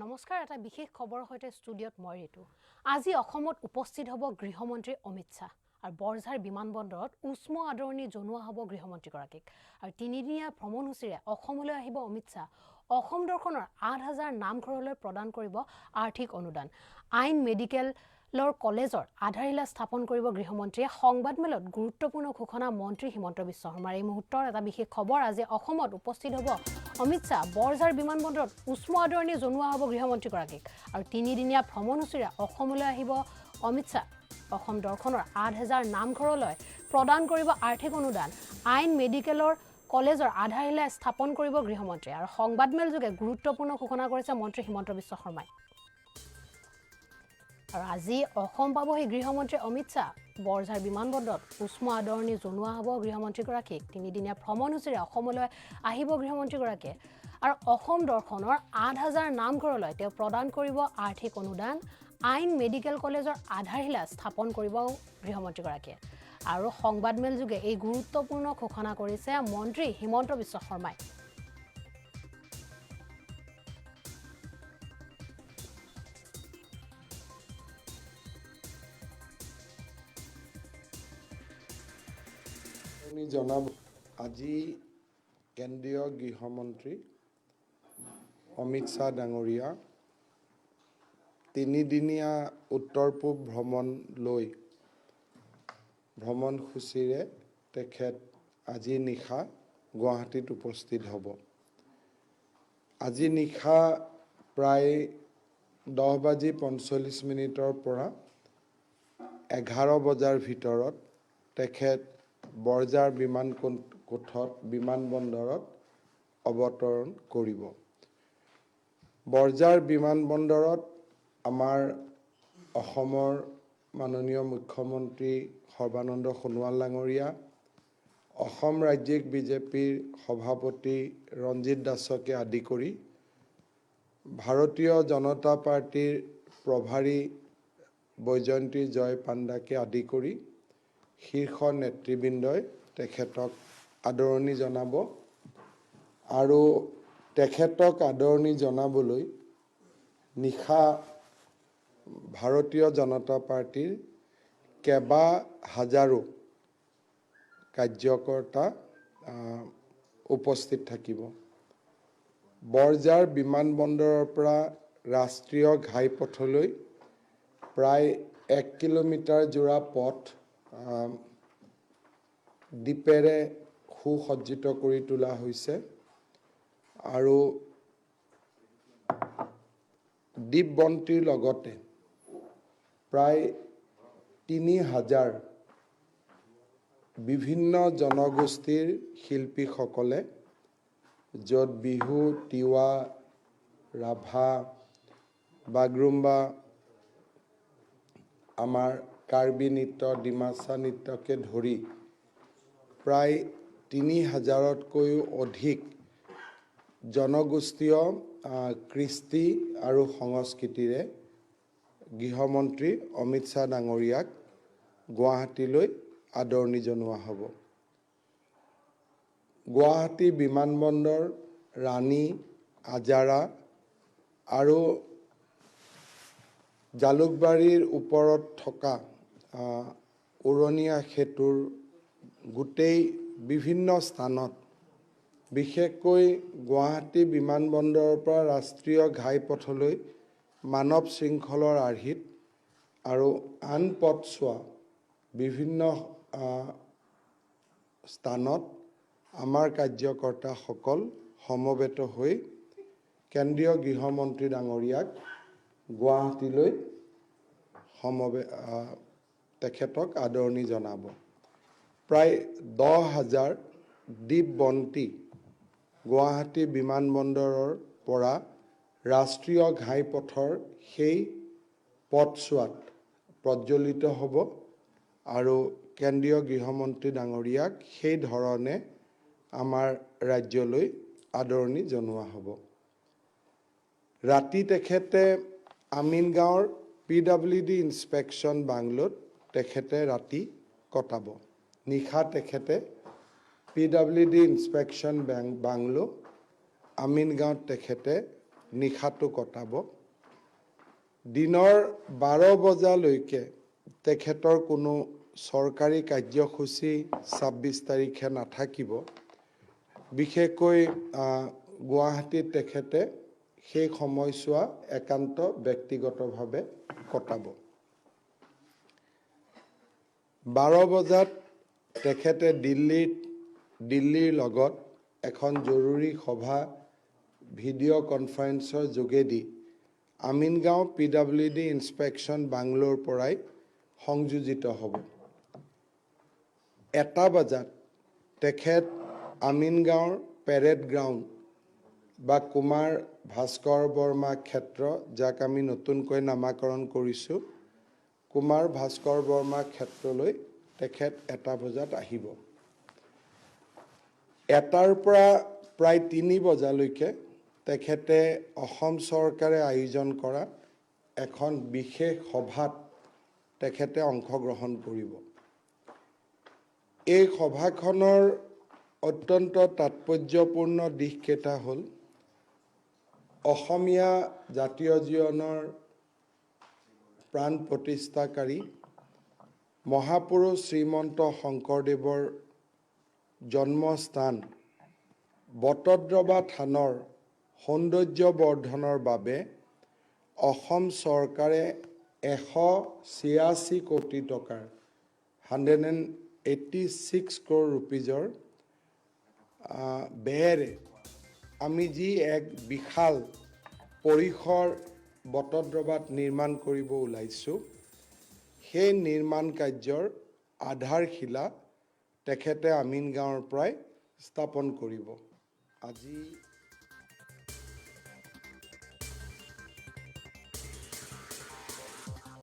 নমস্কাৰ এটা বিশেষ খবৰৰ সৈতে ষ্টুডিঅ'ত মই ঋতু আজি অসমত উপস্থিত হ'ব গৃহমন্ত্ৰী অমিত শাহ আৰু বৰঝাৰ বিমানবন্দৰত উষ্ম আদৰণি জনোৱা হ'ব গৃহমন্ত্ৰীগৰাকীক আৰু তিনিদিনীয়া ভ্ৰমণসূচীৰে অসমলৈ আহিব অমিত শাহ অসম দৰ্শনৰ ৮,০০০ নামঘৰলৈ প্ৰদান কৰিব আৰ্থিক অনুদান আইন মেডিকেলৰ কলেজৰ আধাৰশিলা স্থাপন কৰিব গৃহমন্ত্ৰীয়ে সংবাদমেলত গুৰুত্বপূৰ্ণ ঘোষণা মন্ত্ৰী হিমন্ত বিশ্ব শৰ্মাৰ এই মুহূৰ্তৰ এটা বিশেষ খবৰ আজি অসমত উপস্থিত হ'ব অমিত শাহ বৰঝাৰ বিমানবন্দৰত উষ্ম আদৰণি জনোৱা হ'ব গৃহমন্ত্ৰীগৰাকীক আৰু তিনিদিনীয়া ভ্ৰমণসূচীৰে অসমলৈ আহিব অমিত শাহ অসম দৰ্শনৰ ৮,০০০ নামঘৰলৈ প্ৰদান কৰিব আৰ্থিক অনুদান আইন মেডিকেলৰ কলেজৰ আধাৰশিলা স্থাপন কৰিব গৃহমন্ত্ৰীয়ে আৰু সংবাদমেলযোগে গুৰুত্বপূৰ্ণ ঘোষণা কৰিছে মন্ত্ৰী হিমন্ত বিশ্ব শৰ্মাই আৰু আজি অসম পাবহি গৃহমন্ত্ৰী অমিত শাহ বৰঝাৰ বিমানবন্দৰত উষ্ম আদৰণি জনোৱা হ'ব গৃহমন্ত্ৰীগৰাকীক তিনিদিনীয়া ভ্ৰমণসূচীৰে অসমলৈ আহিব গৃহমন্ত্ৰীগৰাকীয়ে আৰু অসম দৰ্শনৰ ৮,০০০ নামঘৰলৈ তেওঁ প্ৰদান কৰিব আৰ্থিক অনুদান আইন মেডিকেল কলেজৰ আধাৰশিলা স্থাপন কৰিব গৃহমন্ত্ৰীগৰাকীয়ে আৰু সংবাদমেলযোগে এই গুৰুত্বপূৰ্ণ ঘোষণা কৰিছে মন্ত্ৰী হিমন্ত বিশ্ব শৰ্মাই জনাব আজি কেন্দ্ৰীয় গৃহমন্ত্ৰী অমিত শাহ ডাঙৰীয়া তিনিদিনীয়া উত্তৰ পূব ভ্ৰমণসূচীৰে তেখেত আজি নিশা গুৱাহাটীত উপস্থিত হ'ব আজি নিশা প্ৰায় 10:45 পৰা 11 বজাৰ ভিতৰত তেখেত বৰঝাৰ বিমানবন্দৰত অৱতৰণ কৰিব বৰঝাৰ বিমানবন্দৰত আমাৰ অসমৰ মাননীয় মুখ্যমন্ত্ৰী সৰ্বানন্দ সোণোৱাল ডাঙৰীয়া অসম ৰাজ্যিক বিজেপিৰ সভাপতি ৰঞ্জিত দাসকে আদি কৰি ভাৰতীয় জনতা পাৰ্টিৰ প্ৰভাৰী বৈজয়ন্তী জয় পাণ্ডাকে আদি কৰি শীৰ্ষ নেতৃবৃন্দই তেখেতক আদৰণি জনাব আৰু তেখেতক আদৰণি জনাবলৈ নিশা ভাৰতীয় জনতা পাৰ্টিৰ কেইবা হাজাৰো কাৰ্যকৰ্তা উপস্থিত থাকিব বৰঝাৰ বিমানবন্দৰৰ পৰা ৰাষ্ট্ৰীয় ঘাইপথলৈ প্ৰায় 1 কিলোমিটাৰ জোৰা পথ দ্বীপেৰে সুসজ্জিত কৰি তোলা হৈছে আৰু দ্বীপবন্তীৰ লগতে প্ৰায় 3,000 বিভিন্ন জনগোষ্ঠীৰ শিল্পীসকলে য'ত বিহু তিৱা ৰাভা বাগৰুম্বা আমাৰ কাৰ্বি নৃত্য ডিমাচা নৃত্যকে ধৰি প্ৰায় 3,000তকৈও অধিক জনগোষ্ঠীয় কৃষ্টি আৰু সংস্কৃতিৰে গৃহমন্ত্ৰী অমিত শাহ ডাঙৰীয়াক গুৱাহাটীলৈ আদৰণি জনোৱা হ'ব গুৱাহাটী বিমানবন্দৰ ৰাণী আজাৰা আৰু জালুকবাৰীৰ ওপৰত থকা উৰণীয়া সেতুৰ গোটেই বিভিন্ন স্থানত বিশেষকৈ গুৱাহাটী বিমানবন্দৰৰ পৰা ৰাষ্ট্ৰীয় ঘাইপথলৈ মানৱ শৃংখলৰ আৰ্হিত আৰু আন পথছোৱা বিভিন্ন স্থানত আমাৰ কাৰ্যকৰ্তাসকল সমবেত হৈ কেন্দ্ৰীয় গৃহমন্ত্ৰী ডাঙৰীয়াক গুৱাহাটীলৈ তেখেতক আদৰণি জনাব প্ৰায় 10,000 দ্বীপবন্তী গুৱাহাটী বিমানবন্দৰৰ পৰা ৰাষ্ট্ৰীয় ঘাইপথৰ সেই পথছোৱাত প্ৰজ্বলিত হ'ব আৰু কেন্দ্ৰীয় গৃহমন্ত্ৰী ডাঙৰীয়াক সেই ধৰণে আমাৰ ৰাজ্যলৈ আদৰণি জনোৱা হ'ব ৰাতি তেখেতে আমিনগাঁৱৰ PWD ইনস্পেকশ্যন বাংলোত তেখেতে ৰাতি কটাব নিশা তেখেতে PWD ইনস্পেকশ্যন বাংলো আমিনগাঁৱত তেখেতে নিশাটো কটাব। দিনৰ 12 বজালৈকে তেখেতৰ কোনো চৰকাৰী কাৰ্যসূচী 26 তাৰিখে নাথাকিব। বিশেষকৈ গুৱাহাটীত তেখেতে সেই সময়ছোৱা একান্ত ব্যক্তিগতভাৱে কটাব। 12 বজাত তেখেতে দিল্লীৰ লগত এখন জৰুৰী সভা ভিডিঅ' কনফাৰেন্সৰ যোগেদি আমিনগাঁও PWD ইনস্পেকশ্যন বাংলোৰ পৰাই সংযোজিত হ'ব। 1 বজাত তেখেত আমিনগাঁৱৰ পেৰেড গ্ৰাউণ্ড বা কুমাৰ ভাস্কৰ বৰ্মা ক্ষেত্ৰ, যাক আমি নতুনকৈ নামাকৰণ কৰিছোঁ, কুমাৰ ভাস্কৰ বৰ্মা ক্ষেত্ৰলৈ তেখেত 1 বজাত আহিব। 1টাৰ পৰা প্ৰায় 3 বজালৈকে তেখেতে অসম চৰকাৰে আয়োজন কৰা এখন বিশেষ সভাত তেখেতে অংশগ্ৰহণ কৰিব। এই সভাখনৰ অত্যন্ত তাৎপৰ্যপূৰ্ণ দিশকেইটা হ'ল অসমীয়া জাতীয় জীৱনৰ প্ৰাণ প্ৰতিষ্ঠাকাৰী মহাপুৰুষ শ্ৰীমন্ত শংকৰদেৱৰ জন্মস্থান বটদ্ৰৱা থানৰ সৌন্দৰ্য বৰ্ধনৰ বাবে অসম চৰকাৰে 186 কোটি টকাৰ 186 crore rupees-ৰ ব্যয়েৰে আমি যি এক বিশাল পৰিসৰ বটদ্ৰৱাত নিৰ্মাণ কৰিব ওলাইছোঁ, সেই নিৰ্মাণ কাৰ্যৰ আধাৰশিলা তেখেতে আমিনগাঁৱৰ পৰাই স্থাপন কৰিব। আজি